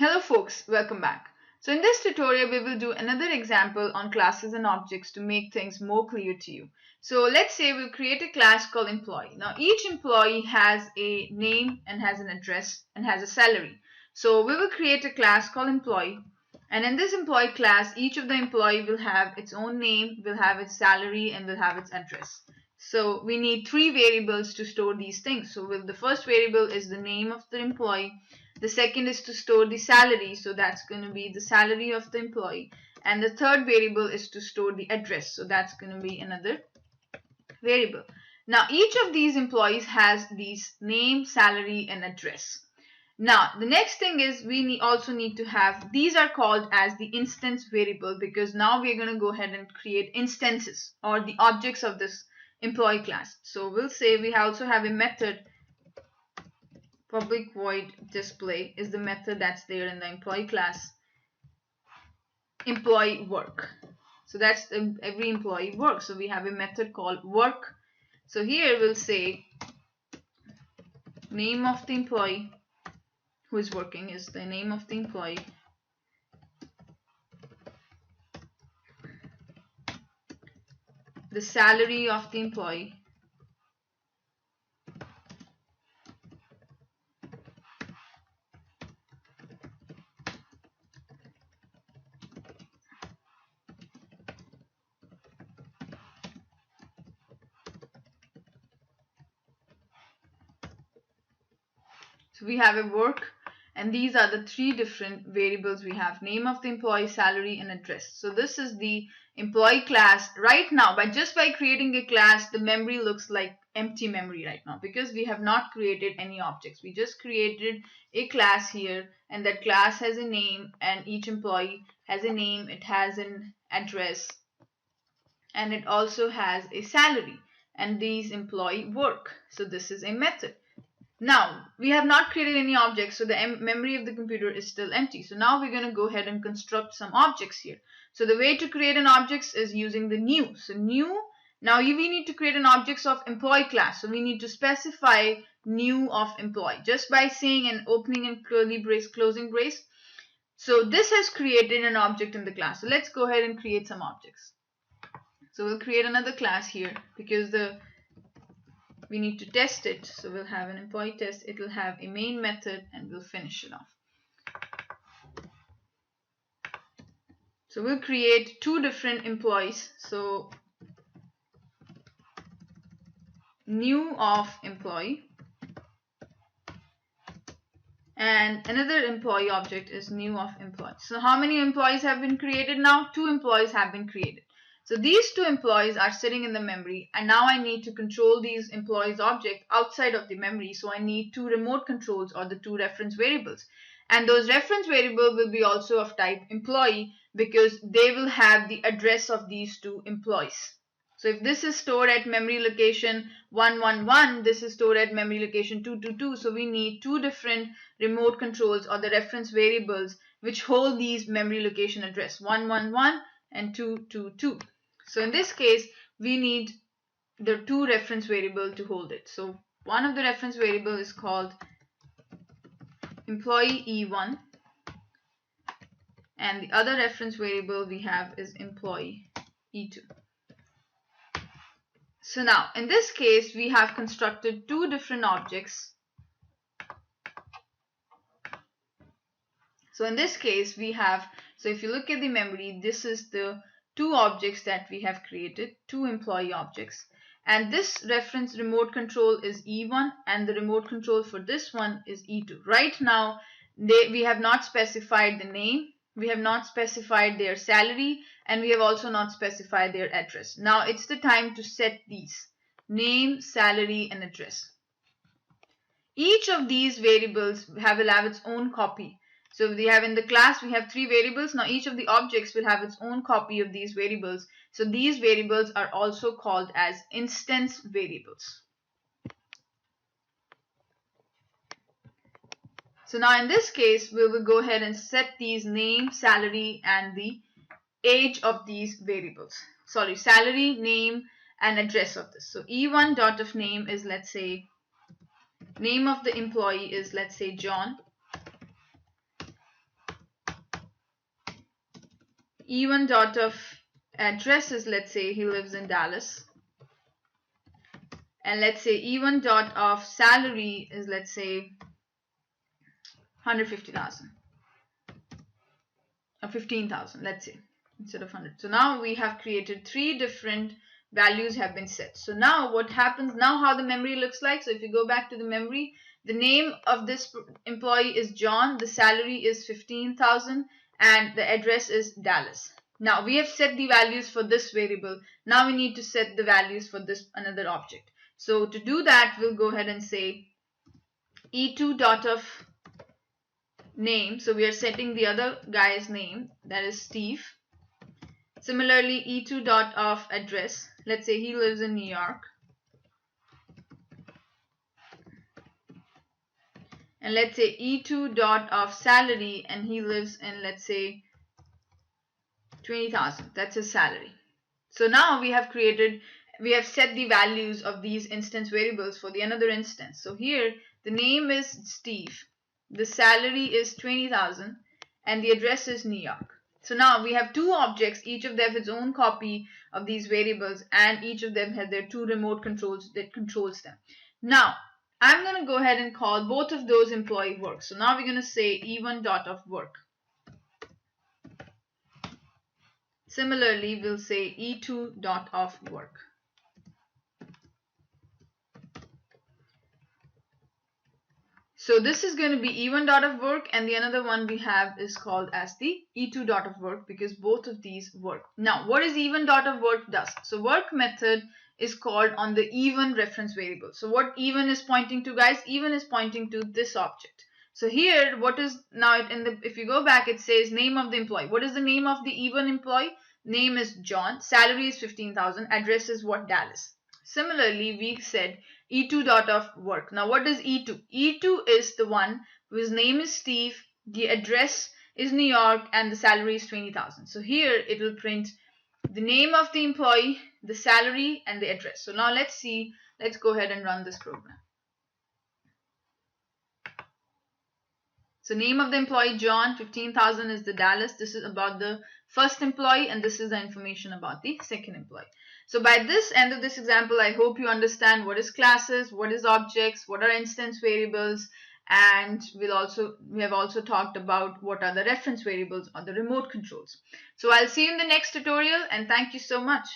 Hello folks, welcome back. So in this tutorial we will do another example on classes and objects to make things more clear to you. So let's say we'll create a class called employee. Now each employee has a name and has an address and has a salary. So we will create a class called employee, and in this employee class each of the employee will have its own name, will have its salary, and will have its address. So we need three variables to store these things. So the first variable is the name of the employee. The second is to store the salary, so that's going to be the salary of the employee. And the third variable is to store the address, so that's going to be another variable. Now each of these employees has these name, salary, and address. Now the next thing is we also need to have, these are called as the instance variable, because now we're going to go ahead and create instances or the objects of this employee class. So we'll say we also have a method. Public void display is the method that's there in the employee class. Employee work. So that's every employee work. So we have a method called work. So here we'll say name of the employee who is working is the name of the employee. The salary of the employee. So we have a work, and these are the three different variables we have: name of the employee, salary, and address. So this is the employee class. Right now, just by creating a class, the memory looks like empty memory right now because we have not created any objects. We just created a class here, and that class has a name, and each employee has a name, it has an address, and it also has a salary, and these employee work. So this is a method. Now we have not created any objects, so the memory of the computer is still empty. So now we're going to go ahead and construct some objects here. So the way to create an object is using the new. So new, now we need to create an object of employee class. So we need to specify new of employee just by saying an opening and curly brace, closing brace. So this has created an object in the class. So let's go ahead and create some objects. So we'll create another class here because we need to test it. So we'll have an employee test. It will have a main method, and we'll finish it off. So we'll create two different employees. So new of employee, and another employee object is new of employee. So how many employees have been created now? Two employees have been created. So these two employees are sitting in the memory, and now I need to control these employees object outside of the memory. So I need two remote controls, or the two reference variables. And those reference variables will be also of type employee because they will have the address of these two employees. So if this is stored at memory location 111, this is stored at memory location 222. So we need two different remote controls, or the reference variables, which hold these memory location address 111 and 222. So in this case, we need the two reference variable to hold it. So one of the reference variable is called employee E1, and the other reference variable we have is employee E2. So now in this case, we have constructed two different objects. So in this case, we have, so if you look at the memory, this is the two objects that we have created, two employee objects. And this reference remote control is E1, and the remote control for this one is E2. Right now, we have not specified the name, we have not specified their salary, and we have also not specified their address. Now it's the time to set these: name, salary, and address. Each of these variables will have its own copy. So we have in the class, we have three variables. Now each of the objects will have its own copy of these variables. So these variables are also called as instance variables. So now in this case, we will go ahead and set these name, salary, and the age of these variables. Sorry, salary, name, and address of this. So E1 dot of name is, let's say, name of the employee is, let's say, John. E1 dot of address is, let's say he lives in Dallas. And let's say E1 dot of salary is, let's say 150,000 or 15,000, let's say, instead of 100. So now we have created three different values have been set. So now what happens, now how the memory looks like. So if you go back to the memory, the name of this employee is John, the salary is 15,000, and the address is Dallas. Now we have set the values for this variable. Now we need to set the values for this another object. So to do that, we'll go ahead and say E2 dot of name. So we are setting the other guy's name, that is Steve. Similarly, E2 dot of address. Let's say he lives in New York. And let's say E2 dot of salary, and he lives in, let's say, 20,000. That's his salary. So now we have set the values of these instance variables for the another instance. So here the name is Steve, the salary is 20,000, and the address is New York. So now we have two objects, each of them has its own copy of these variables, and each of them have their two remote controls that controls them. Now I'm going to go ahead and call both of those employee work. So now we're going to say E1 dot of work. Similarly, we'll say E2 dot of work. So this is going to be E1 dot of work, and the another one we have is called as the E2 dot of work, because both of these work. Now what is E1 dot of work does? So work method is called on the E1 reference variable. So what E1 is pointing to, guys? E1 is pointing to this object. So here, what is now if you go back, it says name of the employee. What is the name of the E1 employee? Name is John, salary is 15,000, address is what? Dallas. Similarly, we said E2 dot of work. Now what is E2? E2 is the one whose name is Steve, the address is New York, and the salary is 20,000. So here it will print the name of the employee, the salary, and the address. So now let's go ahead and run this program. So name of the employee John, 15,000 is the Dallas. This is about the first employee, and this is the information about the second employee. So by this end of this example, I hope you understand what is classes, what is objects, what are instance variables, and we have also talked about what are the reference variables or the remote controls. So I'll see you in the next tutorial, and thank you so much.